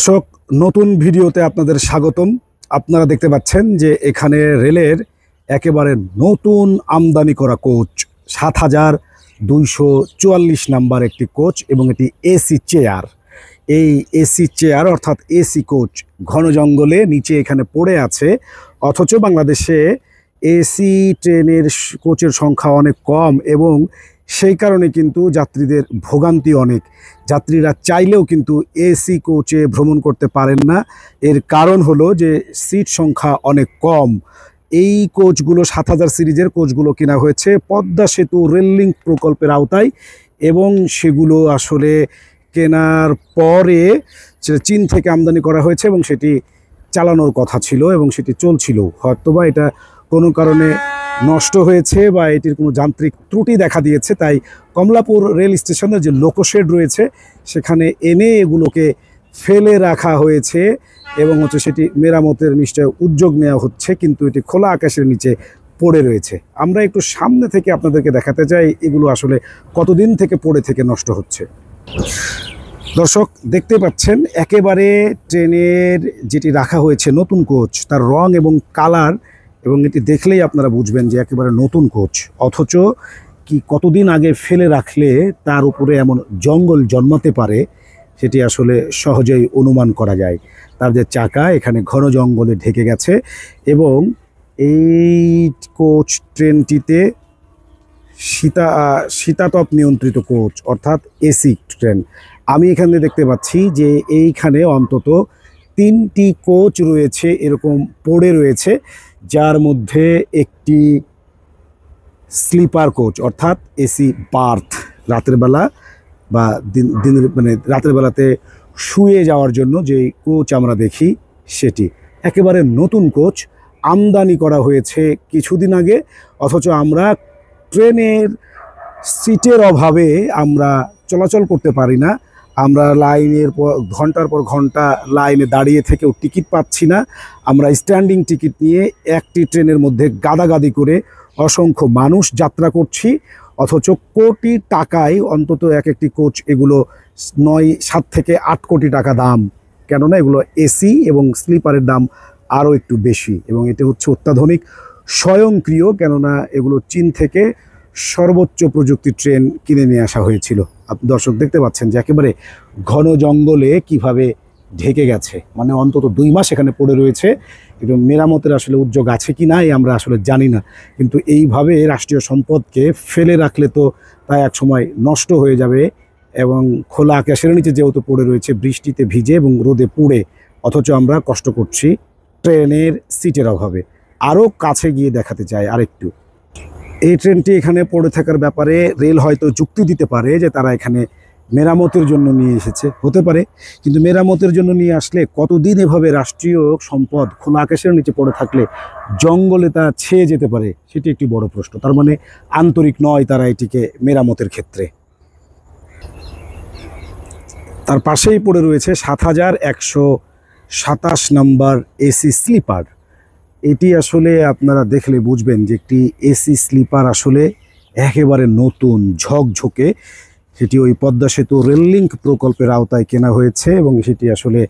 দর্শক, নতুন ভিডিওতে আপনাদের স্বাগতম। আপনারা দেখতে পাচ্ছেন যে এখানে রেলের একেবারে নতুন আমদানি করা কোচ ৭,২৪৪ নাম্বার একটি কোচ এবং এটি এসি চেয়ার। এই এসি চেয়ার অর্থাৎ এসি কোচ ঘন জঙ্গলে নিচে এখানে পড়ে আছে, অথচ বাংলাদেশে এসি ট্রেনের কোচের সংখ্যা অনেক কম এবং সেই কারণে কিন্তু যাত্রীদের ভোগান্তি অনেক। যাত্রীরা চাইলেও কিন্তু এসি কোচে ভ্রমণ করতে পারেন না। এর কারণ হলো যে সিট সংখ্যা অনেক কম। এই কোচগুলো ৭,০০০ সিরিজের কোচগুলো কেনা হয়েছে পদ্মা সেতু রেল লিঙ্ক প্রকল্পের আওতায় এবং সেগুলো আসলে কেনার পরে চীন থেকে আমদানি করা হয়েছে এবং সেটি চালানোর কথা ছিল এবং সেটি চলছিল। হয়তোবা এটা কোনো কারণে নষ্ট হয়েছে বা এটির কোনো যান্ত্রিক ত্রুটি দেখা দিয়েছে, তাই কমলাপুর রেল স্টেশনের যে লোকোশেড রয়েছে সেখানে এনে এগুলোকে ফেলে রাখা হয়েছে এবং সেটি মেরামতের নিশ্চয় উদ্যোগ নেওয়া হচ্ছে, কিন্তু এটি খোলা আকাশের নিচে পড়ে রয়েছে। আমরা একটু সামনে থেকে আপনাদেরকে দেখাতে চাই এগুলো আসলে কতদিন থেকে পড়ে থেকে নষ্ট হচ্ছে। দর্শক, দেখতে পাচ্ছেন একেবারে ট্রেনের যেটি রাখা হয়েছে নতুন কোচ, তার রং এবং কালার এবং এটি দেখলেই আপনারা বুঝবেন যে একেবারে নতুন কোচ, অথচ কি কতদিন আগে ফেলে রাখলে তার উপরে এমন জঙ্গল জন্মাতে পারে সেটি আসলে সহজেই অনুমান করা যায়। তার যে চাকা এখানে ঘন জঙ্গলে ঢেকে গেছে এবং এই কোচ ট্রেনটিতে শীতাতপ নিয়ন্ত্রিত কোচ অর্থাৎ এসি ট্রেন। আমি এখানে দেখতে পাচ্ছি যে এইখানে অন্তত 3টি কোচ রয়েছে এরকম পড়ে রয়েছে, যার মধ্যে একটি স্লিপার কোচ অর্থাৎ এসি বার্থ, রাতের বেলা বা দিনের রাতের বেলাতে শুয়ে যাওয়ার জন্য যে কোচ আমরা দেখি সেটি একেবারে নতুন কোচ আমদানি করা হয়েছে কিছুদিন আগে, অথচ আমরা ট্রেনের সিটের অভাবে আমরা চলাচল করতে পারি না। আমরা লাইনের পর ঘন্টার পর ঘন্টা লাইনে দাঁড়িয়ে থেকেও টিকিট পাচ্ছি না। আমরা স্ট্যান্ডিং টিকিট নিয়ে একটি ট্রেনের মধ্যে গাদাগাদি করে অসংখ্য মানুষ যাত্রা করছি, অথচ কোটি টাকায় অন্তত এক একটি কোচ, এগুলো 7 থেকে 8 কোটি টাকা দাম, কেননা এগুলো এসি এবং স্লিপারের দাম আরও একটু বেশি এবং এটি হচ্ছে অত্যাধুনিক স্বয়ংক্রিয়, কেননা এগুলো চীন থেকে সর্বোচ্চ প্রযুক্তির ট্রেন কিনে নিয়ে আসা হয়েছিল। আপনি দর্শক দেখতে পাচ্ছেন যে একেবারে ঘন জঙ্গলে কিভাবে ঢেকে গেছে, মানে অন্তত 2 মাস এখানে পড়ে রয়েছে এবং মেরামতের আসলে উদ্যোগ আছে কি না আমরা আসলে জানি না, কিন্তু এইভাবে রাষ্ট্রীয় সম্পদকে ফেলে রাখলে তো তা এক সময় নষ্ট হয়ে যাবে এবং খোলা আকাশের নিচে যেহেতু পড়ে রয়েছে বৃষ্টিতে ভিজে এবং রোদে পুড়ে, অথচ আমরা কষ্ট করছি ট্রেনের সিটের অভাবে। আরও কাছে গিয়ে দেখাতে চাই আরেকটু, এই ট্রেনটি এখানে পড়ে থাকার ব্যাপারে রেল হয়তো যুক্তি দিতে পারে যে তারা এখানে মেরামতের জন্য নিয়ে এসেছে, হতে পারে, কিন্তু মেরামতের জন্য নিয়ে আসলে কতদিন এভাবে রাষ্ট্রীয় সম্পদ খোলা আকাশের নিচে পড়ে থাকলে জঙ্গলে তা ছেয়ে যেতে পারে, সেটি একটি বড় প্রশ্ন। তার মানে আন্তরিক নয় তারা এটিকে মেরামতের ক্ষেত্রে। তার পাশেই পড়ে রয়েছে ৭,১২৭ নাম্বার এসি স্লিপার। এটি আসলে আপনারা দেখলে বুঝবেন যে একটি এসি স্লিপার আসলে একেবারে নতুন ঝকঝকে। সেটি ওই পদ্মা সেতু রেল লিঙ্ক প্রকল্পের আওতায় কেনা হয়েছে এবং সেটি আসলে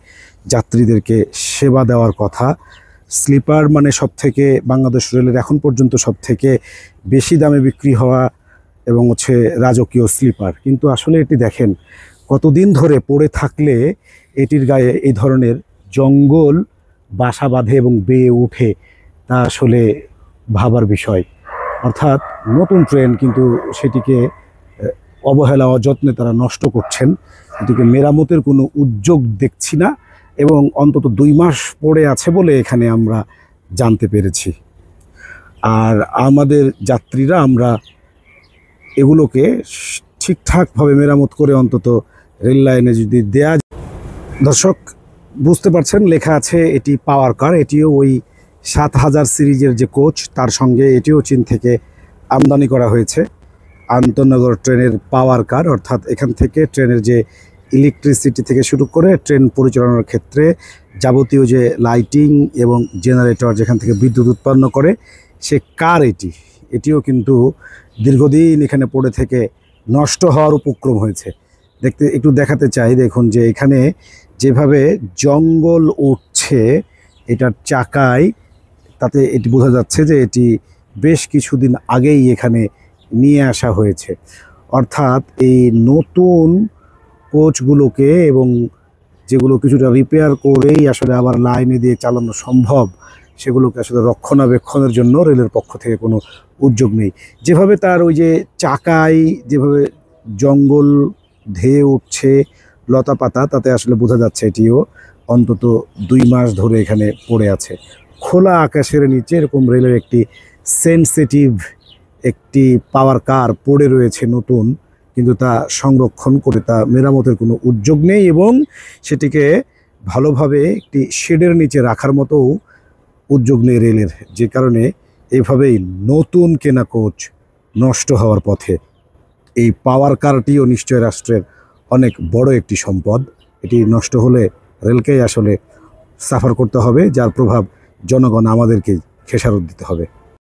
যাত্রীদেরকে সেবা দেওয়ার কথা। স্লিপার মানে সবথেকে বাংলাদেশ রেলের এখন পর্যন্ত সবথেকে বেশি দামে বিক্রি হওয়া এবং রাজকীয় স্লিপার, কিন্তু আসলে এটি দেখেন কতদিন ধরে পড়ে থাকলে এটির গায়ে এই ধরনের জঙ্গল বাসা বাঁধে এবং বেয়ে ওঠে, তা আসলে ভাবার বিষয়। অর্থাৎ নতুন ট্রেন, কিন্তু সেটিকে অবহেলা অযত্নে তারা নষ্ট করছেন। এটিকে মেরামতের কোনো উদ্যোগ দেখছি না এবং অন্তত 2 মাস পড়ে আছে বলে এখানে আমরা জানতে পেরেছি। আর আমাদের যাত্রীরা আমরা এগুলোকে ঠিকঠাকভাবে মেরামত করে অন্তত রেল লাইনে যদি দেয়া। দর্শক বুঝতে পারছেন লেখা আছে এটি পাওয়ার কার, এটিও ওই ৭,০০০ সিরিজের যে কোচ তার সঙ্গে এটিও চীন থেকে আমদানি করা হয়েছে। আন্তনগর ট্রেনের পাওয়ার কার, অর্থাৎ এখান থেকে ট্রেনের যে ইলেকট্রিসিটি থেকে শুরু করে ট্রেন পরিচালনার ক্ষেত্রে যাবতীয় যে লাইটিং এবং জেনারেটর যেখান থেকে বিদ্যুৎ উৎপন্ন করে সে কার এটিও কিন্তু দীর্ঘদিন এখানে পড়ে থেকে নষ্ট হওয়ার উপক্রম হয়েছে। একটু দেখাতে চাই, দেখুন যে এখানে যেভাবে জঙ্গল উঠছে এটার চাকায়, তাতে এটি বোঝা যাচ্ছে যে এটি বেশ কিছুদিন আগেই এখানে নিয়ে আসা হয়েছে। অর্থাৎ এই নতুন কোচগুলোকে এবং যেগুলো কিছুটা রিপেয়ার করেই আসলে আবার লাইনে দিয়ে চালানো সম্ভব, সেগুলোকে আসলে রক্ষণাবেক্ষণের জন্য রেলের পক্ষ থেকে কোনো উদ্যোগ নেই। যেভাবে তার ওই যে চাকায় যেভাবে জঙ্গল ধেয়ে উঠছে লতা পাতা, তাতে আসলে বোঝা যাচ্ছে এটিও অন্তত 2 মাস ধরে এখানে পড়ে আছে। খোলা আকাশের নিচে এরকম রেলের একটি সেনসিটিভ একটি পাওয়ার কার পড়ে রয়েছে নতুন, কিন্তু তা সংরক্ষণ করে তা মেরামতের কোনো উদ্যোগ নেই এবং সেটিকে ভালোভাবে একটি শেডের নিচে রাখার মতো উদ্যোগ নেই রেলের, যে কারণে এইভাবেই নতুন কেনা কোচ নষ্ট হওয়ার পথে। এই পাওয়ার কারটিও নিশ্চয় রাষ্ট্রের অনেক বড় একটি সম্পদ। এটি নষ্ট হলে রেলকেই আসলে সাফার করতে হবে, যার প্রভাব জনগণ আমাদেরকেই খেসারত দিতে হবে।